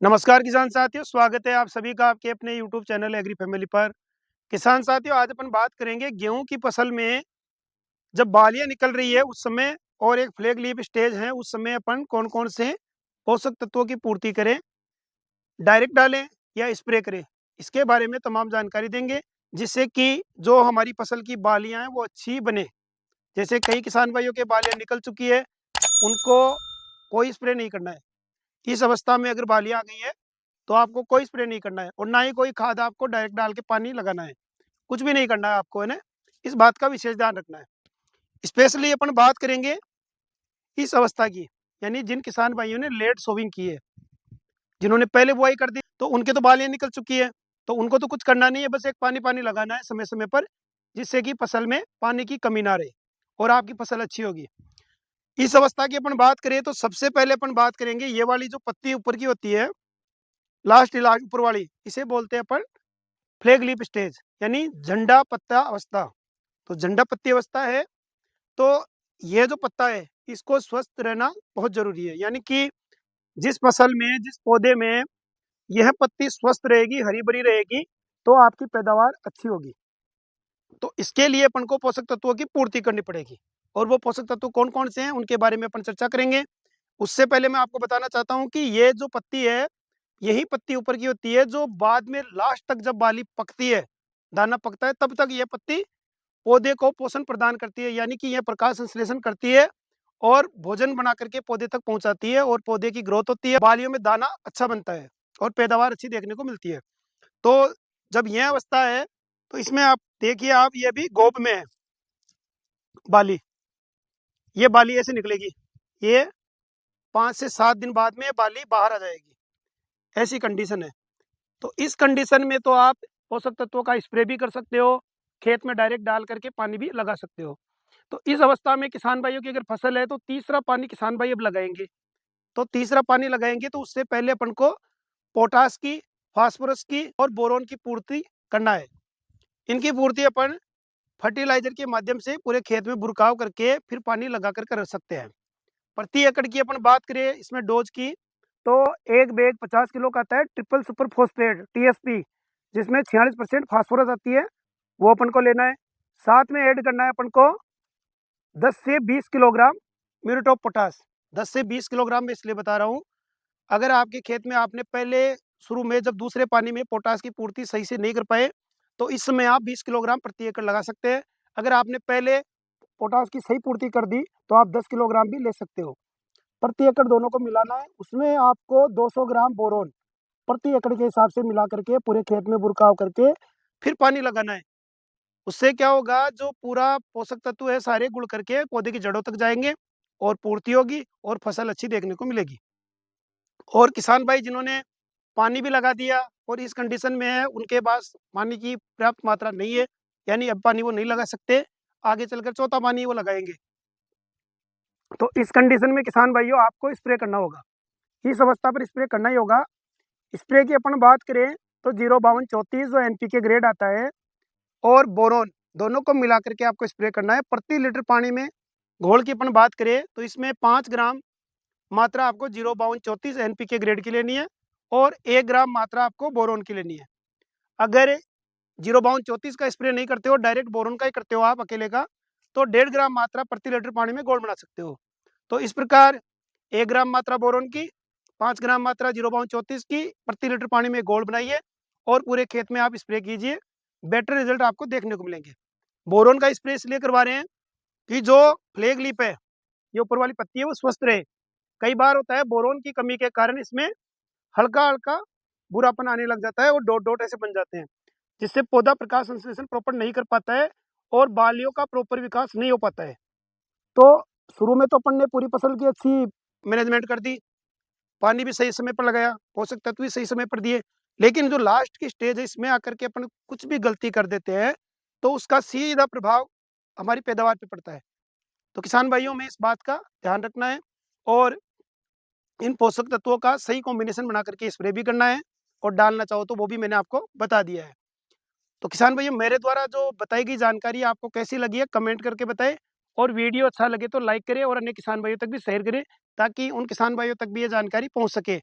नमस्कार किसान साथियों, स्वागत है आप सभी का आपके अपने यूट्यूब चैनल एग्री फैमिली पर। किसान साथियों, आज अपन बात करेंगे गेहूं की फसल में जब बालियां निकल रही है उस समय और एक फ्लैग लीफ स्टेज है उस समय अपन कौन-कौन से पोषक तत्वों की पूर्ति करें, डायरेक्ट डालें या स्प्रे करें। इसके बारे में तमाम जानकारी देंगे, जिससे कि जो हमारी फसल की बालियां हैं वो अच्छी बने। जैसे कई किसान भाइयों के बालियां निकल चुकी है, उनको कोई स्प्रे नहीं करना है। इस अवस्था में अगर बालियां आ गई है तो आपको कोई स्प्रे नहीं करना है और ना ही कोई खाद आपको डायरेक्ट डाल के पानी लगाना है। कुछ भी नहीं करना है आपको, है ना? इस बात का विशेष ध्यान रखना है। स्पेशली अपन बात करेंगे इस अवस्था की, यानी जिन किसान भाइयों ने लेट सोविंग की है, जिन्होंने पहले बुआई कर दी, तो उनके तो बालियाँ निकल चुकी है, तो उनको तो कुछ करना नहीं है, बस एक पानी-पानी लगाना है समय-समय पर, जिससे कि फसल में पानी की कमी ना रहे और आपकी फसल अच्छी होगी। इस अवस्था की अपन बात करें तो सबसे पहले अपन बात करेंगे ये वाली जो पत्ती ऊपर की होती है, लास्ट इलाज ऊपर वाली, इसे बोलते हैं अपन फ्लैग लीफ स्टेज, यानी झंडा पत्ता अवस्था। तो झंडा पत्ती अवस्था है, तो ये जो पत्ता है इसको स्वस्थ रहना बहुत जरूरी है, यानी कि जिस फसल में, जिस पौधे में यह पत्ती स्वस्थ रहेगी, हरी भरी रहेगी, तो आपकी पैदावार अच्छी होगी। तो इसके लिए अपन को पोषक तत्वों की पूर्ति करनी पड़ेगी, और वो पोषक तत्व कौन कौन से हैं उनके बारे में अपन चर्चा करेंगे। उससे पहले मैं आपको बताना चाहता हूँ कि ये जो पत्ती है, यही पत्ती ऊपर की होती है जो बाद में लास्ट तक जब बाली पकती है, दाना पकता है, तब तक यह पत्ती पौधे को पोषण प्रदान करती है, यानी कि यह प्रकाश संश्लेषण करती है और भोजन बना करके पौधे तक पहुंचाती है और पौधे की ग्रोथ होती है, बालियों में दाना अच्छा बनता है और पैदावार अच्छी देखने को मिलती है। तो जब यह अवस्था है, तो इसमें आप देखिए, आप ये भी गोब में है बाली, ये बाली ऐसे निकलेगी, ये 5 से 7 दिन बाद में ये बाली बाहर आ जाएगी, ऐसी कंडीशन है। तो इस कंडीशन में तो आप पोषक तत्वों का स्प्रे भी कर सकते हो, खेत में डायरेक्ट डाल करके पानी भी लगा सकते हो। तो इस अवस्था में किसान भाइयों की अगर फसल है तो तीसरा पानी किसान भाई अब लगाएंगे। तो तीसरा पानी लगाएंगे तो उससे पहले अपन को पोटास की, फास्फोरस की और बोरोन की पूर्ति करना है। इनकी पूर्ति अपन फर्टिलाइजर के माध्यम से पूरे खेत में बुरकाव करके फिर पानी लगा कर सकते हैं। प्रति एकड़ की अपन बात करें इसमें डोज की, तो एक बैग 50 किलो का आता है ट्रिपल सुपर फॉस्फेट टीएसपी, जिसमें 46% फास्फोरस आती है, वो अपन को लेना है। साथ में ऐड करना है अपन को 10 से 20 किलोग्राम म्यूरेट ऑफ पोटास। 10 से 20 किलोग्राम मैं इसलिए बता रहा हूँ, अगर आपके खेत में आपने पहले शुरू में जब दूसरे पानी में पोटास की पूर्ति सही से नहीं कर पाए, तो इस समय आप 20 किलोग्राम प्रति एकड़ लगा सकते हैं। अगर आपने पहले पोटास की सही पूर्ति कर दी तो आप 10 किलोग्राम भी ले सकते हो। प्रति एकड़ दोनों को मिलाना है, उसमें आपको 200 ग्राम बोरोन प्रति एकड़ के हिसाब से मिला करके पूरे खेत में बुरकाव करके फिर पानी लगाना है। उससे क्या होगा, जो पूरा पोषक तत्व है सारे गुड़ करके पौधे की जड़ों तक जाएंगे और पूर्ति होगी और फसल अच्छी देखने को मिलेगी। और किसान भाई जिन्होंने पानी भी लगा दिया और इस कंडीशन में है, उनके पास पानी की पर्याप्त मात्रा नहीं है, यानी अब पानी वो नहीं लगा सकते, आगे चलकर चौथा पानी वो लगाएंगे। तो इस कंडीशन में किसान भाइयों आपको स्प्रे करना होगा, इस अवस्था पर स्प्रे करना ही होगा। स्प्रे की अपन बात करें तो 05234 जो एनपीके ग्रेड आता है और बोरोन, दोनों को मिला करके आपको स्प्रे करना है। प्रति लीटर पानी में घोल की अपन बात करें तो इसमें 5 ग्राम मात्रा आपको 05234 एनपीके ग्रेड की लेनी है और 1 ग्राम मात्रा आपको बोरोन की लेनी है। अगर 05234 का स्प्रे नहीं करते हो, डायरेक्ट बोरोन का ही करते हो आप अकेले का, तो 1.5 ग्राम मात्रा प्रति लीटर पानी में घोल बना सकते हो। तो इस प्रकार 1 ग्राम मात्रा बोरोन की, 5 ग्राम मात्रा 05234 की प्रति लीटर पानी में घोल बनाइए और पूरे खेत में आप स्प्रे कीजिए, बेटर रिजल्ट आपको देखने को मिलेंगे। बोरोन का स्प्रे इसलिए करवा रहे हैं कि जो फ्लैग लीफ है, ये ऊपर वाली पत्ती है, वो स्वस्थ रहे। कई बार होता है बोरोन की कमी के कारण इसमें हल्का-हल्का भूरापन आने लग जाता है और डॉट-डॉट ऐसे बन जाते हैं, जिससे पौधा प्रकाश संश्लेषण प्रॉपर नहीं कर पाता है और बालियों का प्रॉपर विकास नहीं हो पाता है। तो शुरू में तो अपन ने पूरी फसल की अच्छी मैनेजमेंट कर दी, पानी भी सही समय पर लगाया, पोषक तत्व भी सही समय पर दिए, लेकिन जो लास्ट की स्टेज है इसमें आकर के अपन कुछ भी गलती कर देते हैं, तो उसका सीधा प्रभाव हमारी पैदावार पे पड़ता है। तो किसान भाइयों में इस बात का ध्यान रखना है और इन पोषक तत्वों का सही कॉम्बिनेशन बना करके स्प्रे भी करना है और डालना चाहो तो वो भी मैंने आपको बता दिया है। तो किसान भाइयों, मेरे द्वारा जो बताई गई जानकारी आपको कैसी लगी है कमेंट करके बताएं, और वीडियो अच्छा लगे तो लाइक करें और अन्य किसान भाइयों तक भी शेयर करें, ताकि उन किसान भाइयों तक भी ये जानकारी पहुंच सके।